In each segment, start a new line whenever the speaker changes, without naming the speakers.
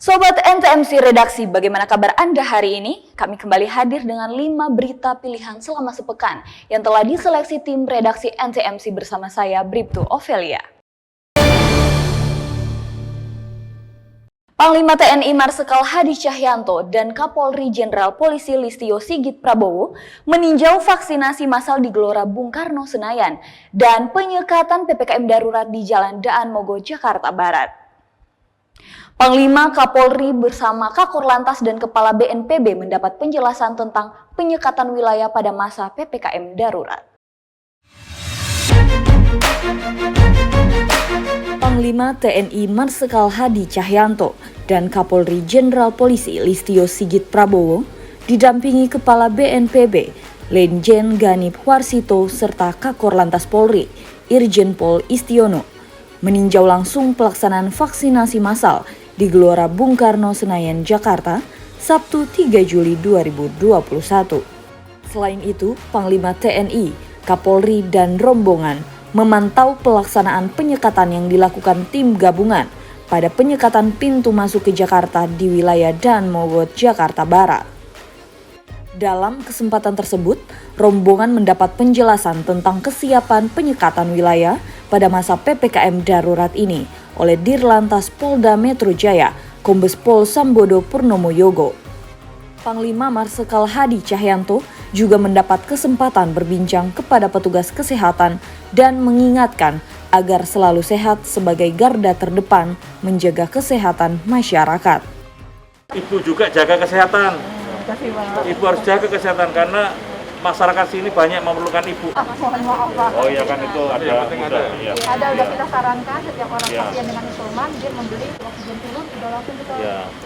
Sobat NTMC Redaksi, bagaimana kabar Anda hari ini? Kami kembali hadir dengan 5 berita pilihan selama sepekan yang telah diseleksi tim redaksi NTMC bersama saya, Bribtu Ovelia. Panglima TNI Marsikal Hadi Cahyanto dan Kapolri Jenderal Polisi Listio Sigit Prabowo meninjau vaksinasi massal di Gelora Bung Karno Senayan dan penyekatan PPKM darurat di Jalan Daan Mogot, Jakarta Barat. Panglima, Kapolri bersama Kakor Lantas dan Kepala BNPB mendapat penjelasan tentang penyekatan wilayah pada masa PPKM darurat. Panglima TNI Marsikal Hadi Cahyanto dan Kapolri Jenderal Polisi Listio Sigit Prabowo didampingi Kepala BNPB Lenjen Ganip Warsito serta Kakor Lantas Polri Irjen Pol Istiono meninjau langsung pelaksanaan vaksinasi massal di Gelora Bung Karno Senayan, Jakarta, Sabtu 3 Juli 2021. Selain itu, Panglima TNI, Kapolri, dan rombongan memantau pelaksanaan penyekatan yang dilakukan tim gabungan pada penyekatan pintu masuk ke Jakarta di wilayah Daan Mogot, Jakarta Barat. Dalam kesempatan tersebut, rombongan mendapat penjelasan tentang kesiapan penyekatan wilayah pada masa PPKM darurat ini oleh Dirlantas Polda Metro Jaya, Kombes Pol Sambodo Purnomo Yogo. Panglima Marsikal Hadi Cahyanto juga mendapat kesempatan berbincang kepada petugas kesehatan dan mengingatkan agar selalu sehat sebagai garda terdepan menjaga kesehatan masyarakat.
Ibu juga jaga kesehatan. Ibu harus jaga kesehatan karena masyarakat sini banyak memerlukan ibu. Oh iya kan itu ada.
Udah kita sarankan setiap orang pasien dengan isoman dia membeli oksigen turun udah langsung kita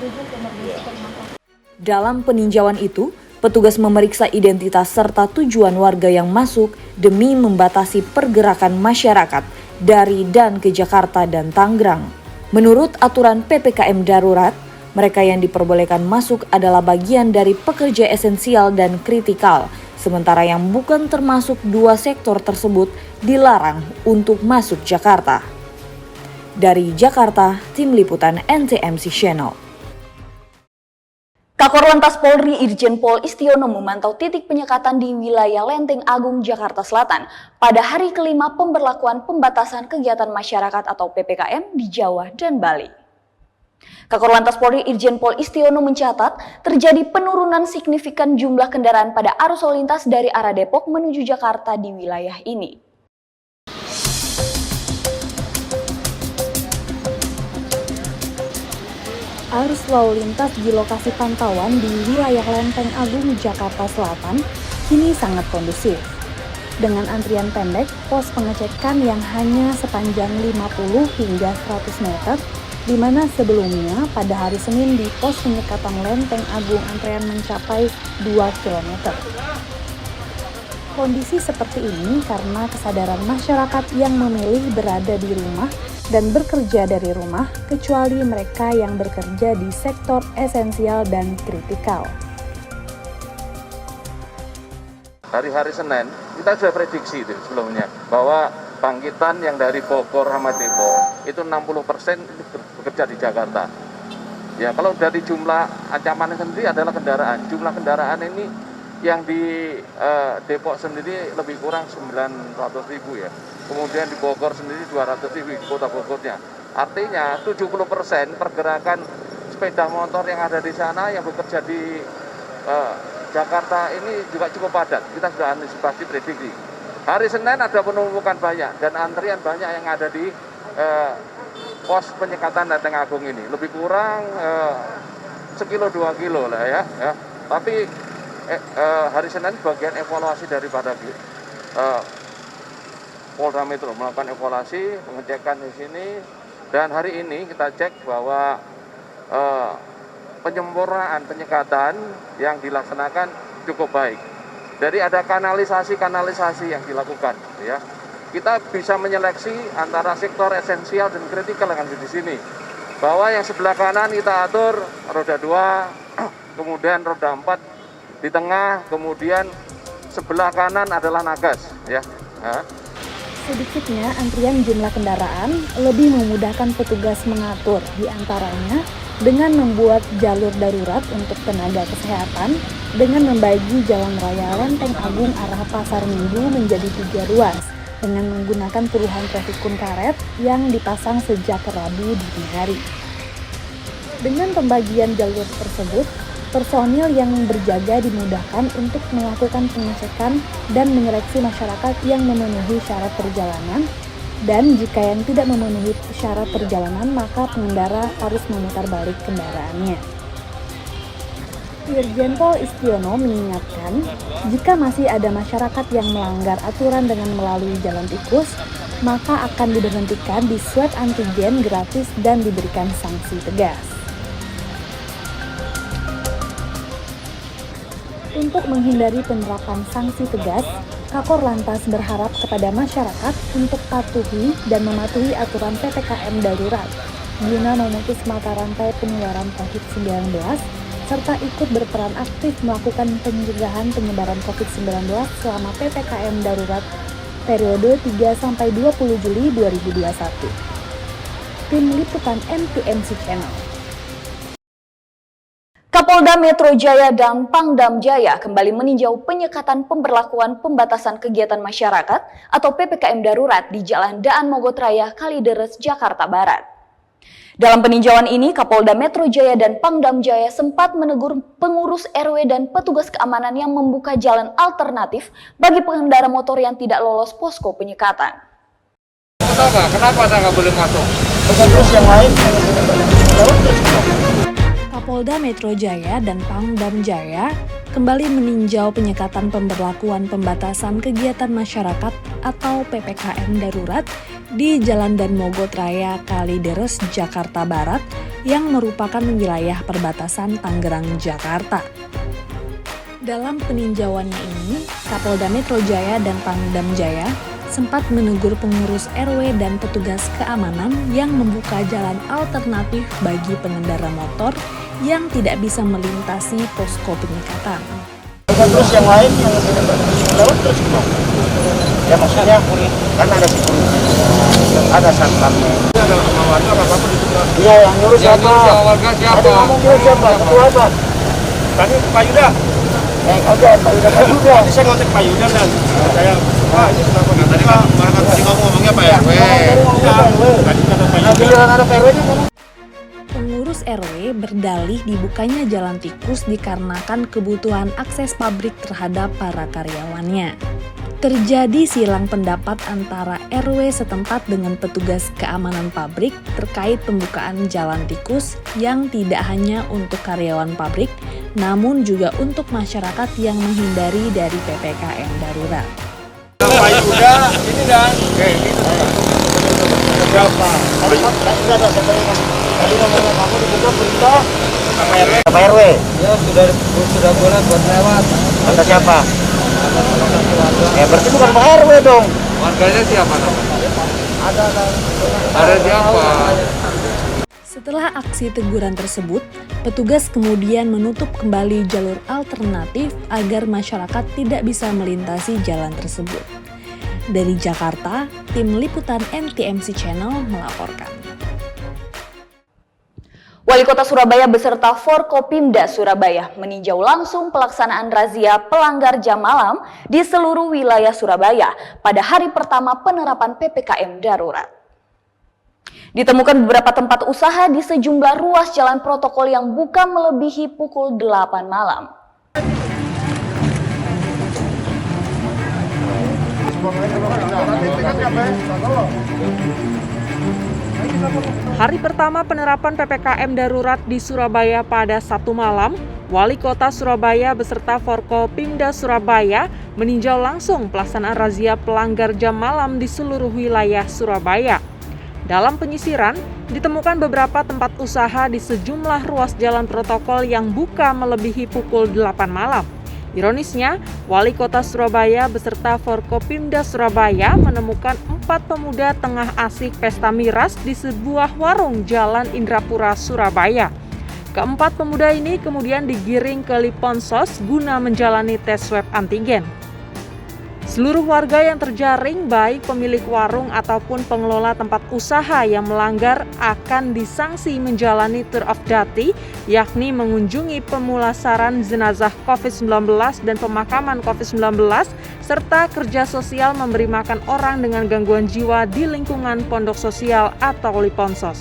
rujuk ke emergency rumah sakit.
Dalam peninjauan itu, petugas memeriksa identitas serta tujuan warga yang masuk demi membatasi pergerakan masyarakat dari dan ke Jakarta dan Tangerang. Menurut aturan PPKM darurat, mereka yang diperbolehkan masuk adalah bagian dari pekerja esensial dan kritikal, sementara yang bukan termasuk dua sektor tersebut dilarang untuk masuk Jakarta. Dari Jakarta, Tim Liputan NTMC Channel. Kakor Lantas Polri Irjen Pol Istiono memantau titik penyekatan di wilayah Lenteng Agung, Jakarta Selatan pada hari kelima pemberlakuan pembatasan kegiatan masyarakat atau PPKM di Jawa dan Bali. Kakor Lantas Polri Irjen Pol Istiono mencatat terjadi penurunan signifikan jumlah kendaraan pada arus lalu lintas dari arah Depok menuju Jakarta di wilayah ini. Arus lalu lintas di lokasi pantauan di wilayah Lenteng Agung, Jakarta Selatan kini sangat kondusif. Dengan antrian pendek, pos pengecekan yang hanya sepanjang 50 hingga 100 meter, di mana sebelumnya pada hari Senin di pos penyekatan Lenteng Agung antrean mencapai 2 km. Kondisi seperti ini karena kesadaran masyarakat yang memilih berada di rumah dan bekerja dari rumah, kecuali mereka yang bekerja di sektor esensial dan kritikal.
Hari Senin, kita sudah prediksi itu sebelumnya, bahwa bangkitan yang dari Bogor sama Depok itu 60% bekerja di Jakarta. Ya, kalau dari jumlah ancaman sendiri adalah kendaraan. Jumlah kendaraan ini yang di Depok sendiri lebih kurang 900.000 ya. Kemudian di Bogor sendiri 200.000 di kota Bogornya. Artinya 70% pergerakan sepeda motor yang ada di sana yang bekerja di Jakarta ini juga cukup padat. Kita sudah antisipasi prediksi. Hari Senin ada penumpukan banyak dan antrian banyak yang ada di pos penyekatan Lenteng Agung ini. Lebih kurang 1-2 kilo lah ya. Tapi hari Senin bagian evaluasi daripada Polda Metro melakukan evaluasi, pengecekan di sini, dan hari ini kita cek bahwa penyempurnaan penyekatan yang dilaksanakan cukup baik. Jadi ada kanalisasi yang dilakukan, ya. Kita bisa menyeleksi antara sektor esensial dan kritikal yang ada di sini. Bahwa yang sebelah kanan kita atur roda 2, kemudian roda 4 di tengah, kemudian sebelah kanan adalah nagas, ya.
Sedikitnya antrian jumlah kendaraan lebih memudahkan petugas mengatur, di antaranya
dengan membuat jalur darurat untuk tenaga kesehatan dengan membagi Jalan Raya Lenteng Agung arah Pasar Minggu menjadi 3 ruas dengan menggunakan puluhan trafikun karet yang dipasang sejak Rabu dini hari. Dengan pembagian jalur tersebut, personil yang berjaga dimudahkan untuk melakukan pengecekan dan menyeleksi masyarakat yang memenuhi syarat perjalanan, dan jika yang tidak memenuhi syarat perjalanan maka pengendara harus memutar balik kendaraannya. Irjen Pol Istiono mengingatkan, jika masih ada masyarakat yang melanggar aturan dengan melalui jalan tikus, maka akan diberhentikan di swab antigen gratis dan diberikan sanksi tegas. Untuk menghindari penerapan sanksi tegas, Kakor Lantas berharap kepada masyarakat untuk patuhi dan mematuhi aturan PPKM darurat guna memutus mata rantai penularan COVID-19 serta ikut berperan aktif melakukan pencegahan penyebaran COVID-19 selama PPKM darurat periode 3-20 Juli 2021. Tim Liputan NTMC Channel.
Kapolda Metro Jaya dan Pangdam Jaya kembali meninjau penyekatan pemberlakuan pembatasan kegiatan masyarakat atau PPKM darurat di Jalan Daan Mogot Raya, Kalideres, Jakarta Barat. Dalam peninjauan ini, Kapolda Metro Jaya dan Pangdam Jaya sempat menegur pengurus RW dan petugas keamanan yang membuka jalan alternatif bagi pengendara motor yang tidak lolos posko penyekatan.
Kenapa saya nggak boleh masuk?
Terus yang lain
Kapolda Metro Jaya dan Pangdam Jaya kembali meninjau penyekatan pemberlakuan pembatasan kegiatan masyarakat atau PPKM darurat di Jalan Daan Mogot Raya, Kalideres, Jakarta Barat yang merupakan wilayah perbatasan Tangerang, Jakarta. Dalam peninjauannya ini, Kapolda Metro Jaya dan Pangdam Jaya sempat menegur pengurus RW dan petugas keamanan yang membuka jalan alternatif bagi pengendara motor yang tidak bisa melintasi posko penyekatan.
terus yang lain yang lewat terus gimana? Ya maksudnya kan ada ada satpamnya.
Ada warga apa di situ?
Iya, yang nyuruh siapa?
Warga siapa?
Tadi ngomong nyuruh siapa? Ketua apa?
Tadi Pak Yuda.
Ada Pak Yuda.
Tadi saya ngontek Pak Yuda dan saya Pak ini kenapa? Tadi tadi ngomongnya Pak RW. Tadi kata Pak Yuda.
Ada Pak RW-nya kan?
Pengurus RW berdalih dibukanya jalan tikus dikarenakan kebutuhan akses pabrik terhadap para karyawannya. Terjadi silang pendapat antara RW setempat dengan petugas keamanan pabrik terkait pembukaan jalan tikus yang tidak hanya untuk karyawan pabrik, namun juga untuk masyarakat yang menghindari dari PPKM darurat.
Pak Yuda ini dan
Berapa? Tadi ada sebenarnya. Tadi ngomongnya kamu dibuka perintah Pak RW.
Ya sudah boleh buat lewat.
Kata siapa? Berarti bukan Pak RW dong.
warganya siapa namanya? Ada siapa?
Setelah aksi teguran tersebut, petugas kemudian menutup kembali jalur alternatif agar masyarakat tidak bisa melintasi jalan tersebut. Dari Jakarta, tim liputan NTMC Channel melaporkan.
Wali Kota Surabaya beserta Forkopimda Surabaya meninjau langsung pelaksanaan razia pelanggar jam malam di seluruh wilayah Surabaya pada hari pertama penerapan PPKM darurat. Ditemukan beberapa tempat usaha di sejumlah ruas jalan protokol yang buka melebihi pukul 8 malam.
Hari pertama penerapan PPKM darurat di Surabaya pada Sabtu malam, Wali Kota Surabaya beserta Forkopimda Surabaya meninjau langsung pelaksanaan razia pelanggar jam malam di seluruh wilayah Surabaya. Dalam penyisiran, ditemukan beberapa tempat usaha di sejumlah ruas jalan protokol yang buka melebihi pukul 8 malam. Ironisnya, Wali Kota Surabaya beserta Forkopimda Surabaya menemukan 4 pemuda tengah asik pesta miras di sebuah warung Jalan Indrapura, Surabaya. Keempat pemuda ini kemudian digiring ke Liponsos guna menjalani tes swab antigen. Seluruh warga yang terjaring, baik pemilik warung ataupun pengelola tempat usaha yang melanggar akan disanksi menjalani tour of duty, yakni mengunjungi pemulasaran jenazah COVID-19 dan pemakaman COVID-19, serta kerja sosial memberi makan orang dengan gangguan jiwa di lingkungan pondok sosial atau Liponsos.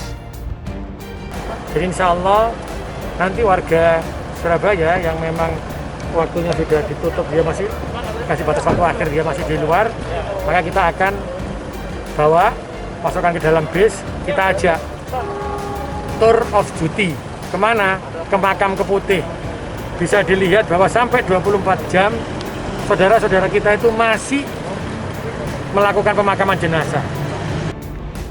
Jadi insya Allah nanti warga Surabaya yang memang waktunya sudah ditutup, dia masih kasih batas waktu akhir, dia masih di luar, maka kita akan bawa, masukkan ke dalam bis, kita ajak tour of duty. Kemana? Ke makam Keputih. Bisa dilihat bahwa sampai 24 jam saudara-saudara kita itu masih melakukan pemakaman jenazah.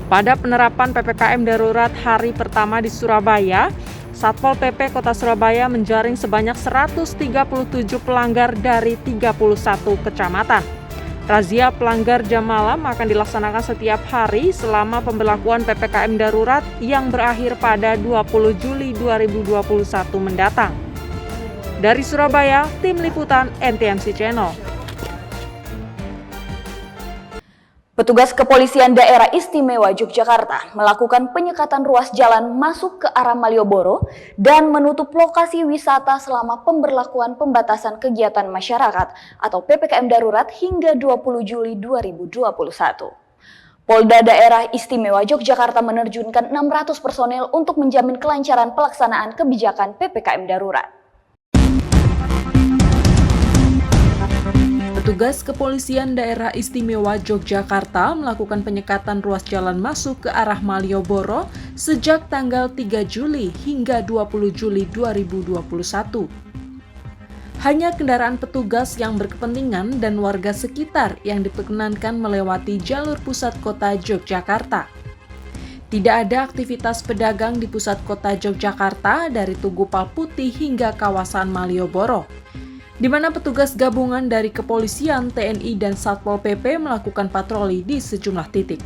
Pada penerapan PPKM darurat hari pertama di Surabaya, Satpol PP Kota Surabaya menjaring sebanyak 137 pelanggar dari 31 kecamatan. Razia pelanggar jam malam akan dilaksanakan setiap hari selama pemberlakuan PPKM darurat yang berakhir pada 20 Juli 2021 mendatang. Dari Surabaya, Tim Liputan NTMC Channel.
Petugas Kepolisian Daerah Istimewa Yogyakarta melakukan penyekatan ruas jalan masuk ke arah Malioboro dan menutup lokasi wisata selama pemberlakuan pembatasan kegiatan masyarakat atau PPKM darurat hingga 20 Juli 2021. Polda Daerah Istimewa Yogyakarta menerjunkan 600 personel untuk menjamin kelancaran pelaksanaan kebijakan PPKM darurat.
Petugas Kepolisian Daerah Istimewa Yogyakarta melakukan penyekatan ruas jalan masuk ke arah Malioboro sejak tanggal 3 Juli hingga 20 Juli 2021. Hanya kendaraan petugas yang berkepentingan dan warga sekitar yang diperkenankan melewati jalur pusat kota Yogyakarta. Tidak ada aktivitas pedagang di pusat kota Yogyakarta dari Tugu Palputih hingga kawasan Malioboro, di mana petugas gabungan dari kepolisian, TNI, dan Satpol PP melakukan patroli di sejumlah titik.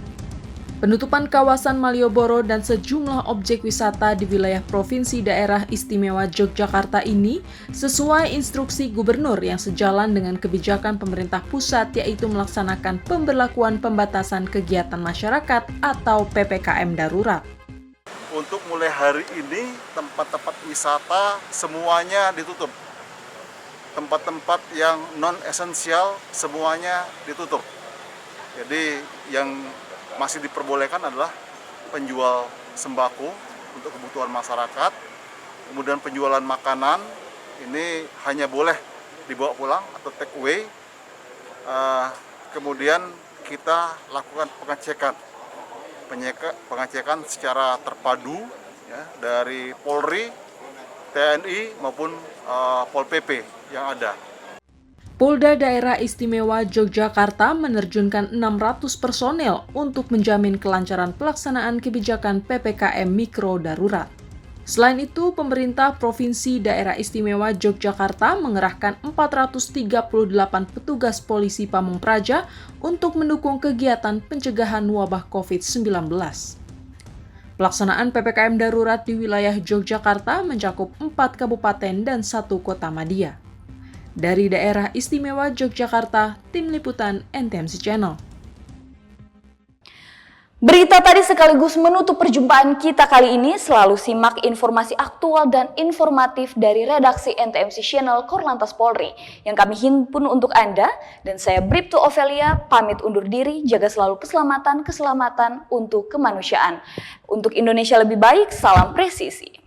Penutupan kawasan Malioboro dan sejumlah objek wisata di wilayah Provinsi Daerah Istimewa Yogyakarta ini sesuai instruksi gubernur yang sejalan dengan kebijakan pemerintah pusat, yaitu melaksanakan pemberlakuan pembatasan kegiatan masyarakat atau PPKM darurat.
Untuk mulai hari ini, tempat-tempat wisata semuanya ditutup. Tempat-tempat yang non-esensial semuanya ditutup. Jadi yang masih diperbolehkan adalah penjual sembako untuk kebutuhan masyarakat, kemudian penjualan makanan ini hanya boleh dibawa pulang atau take away. Kemudian kita lakukan pengecekan secara terpadu ya, dari Polri, TNI maupun Pol PP yang ada.
Polda Daerah Istimewa Yogyakarta menerjunkan 600 personel untuk menjamin kelancaran pelaksanaan kebijakan PPKM mikro darurat. Selain itu, pemerintah Provinsi Daerah Istimewa Yogyakarta mengerahkan 438 petugas polisi Pamung Praja untuk mendukung kegiatan pencegahan wabah COVID-19. Pelaksanaan PPKM darurat di wilayah Yogyakarta mencakup 4 kabupaten dan 1 kota madya. Dari Daerah Istimewa Yogyakarta, Tim Liputan NTMC Channel.
Berita tadi sekaligus menutup perjumpaan kita kali ini. Selalu simak informasi aktual dan informatif dari redaksi NTMC Channel Korlantas Polri yang kami himpun untuk Anda. Dan saya Bribtu Ofelia pamit undur diri, jaga selalu keselamatan untuk kemanusiaan. Untuk Indonesia lebih baik, salam presisi.